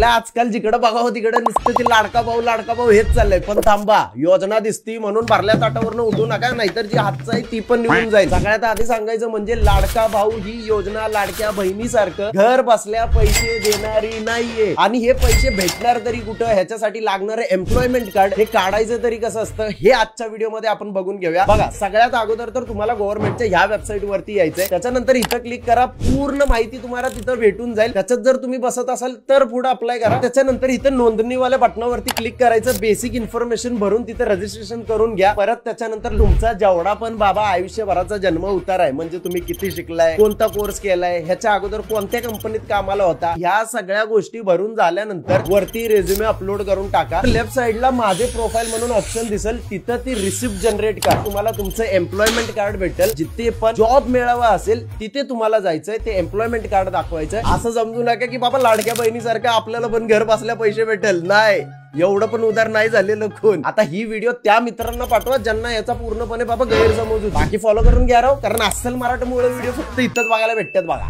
आईला आजकाल जिकडे बघावं तिकडे नुसतं ती लाडका भाऊ हेच चाललंय. पण थांबा, योजना दिसती म्हणून भरल्या ताटावरनं उठू नका, नाहीतर जी हातचा आहे ती पण निघून जाईल. सगळ्यात आधी सांगायचं म्हणजे लाडका भाऊ ही योजना लाडक्या बहिणीसारखं घर बसल्या पैसे देणारी नाहीये. आणि हे पैसे भेटणार तरी कुठं, ह्याच्यासाठी लागणारे एम्प्लॉयमेंट कार्ड हे काढायचं तरी कसं असतं हे आजच्या व्हिडिओमध्ये आपण बघून घेऊया. बघा, सगळ्यात अगोदर तर तुम्हाला गव्हर्नमेंटच्या ह्या वेबसाईट वरती यायचंय. त्याच्यानंतर इथं क्लिक करा, पूर्ण माहिती तुम्हाला तिथं भेटून जाईल. त्याच्यात जर तुम्ही बसत असाल तर पुढे अप्लाय करा. त्याच्यानंतर इथं नोंदणीवाल्या बटनावरती क्लिक करायचं, बेसिक इन्फॉर्मेशन भरून तिथं रजिस्ट्रेशन करून घ्या. परत त्याच्यानंतर तुमचा जेवढा पण बाबा आयुष्यभराचा जन्म उतार आहे, म्हणजे तुम्ही किती शिकलाय, कोणता कोर्स केलाय, ह्याच्या अगोदर कोणत्या कंपनीत कामाला होता, ह्या सगळ्या गोष्टी भरून झाल्यानंतर वरती रेझ्युमे अपलोड करून टाका. लेफ्ट साइडला माझे प्रोफाईल म्हणून ऑप्शन दिसेल, तिथं ती रिसिप्ट जनरेट करा. तुम्हाला तुमचं एम्प्लॉयमेंट कार्ड भेटेल. जिथे पण जॉब मिळावा असेल तिथे तुम्हाला जायचंय, ते एम्प्लॉयमेंट कार्ड दाखवायचं. असं समजू नका की बाबा लाडक्या बहिणीसारखं आपल्याला पण घर बसल्या पैसे भेटेल. नाही, एवढं पण उधार नाही झालेलं खून. आता ही व्हिडिओ त्या मित्रांना पाठवा ज्यांना याचा पूर्णपणे बाबा गैरसमज होता. बाकी फॉलो करून घ्या राव, कारण अस्सल मराठीमुळे व्हिडिओ फक्त इथंच बघायला भेटतात बघा.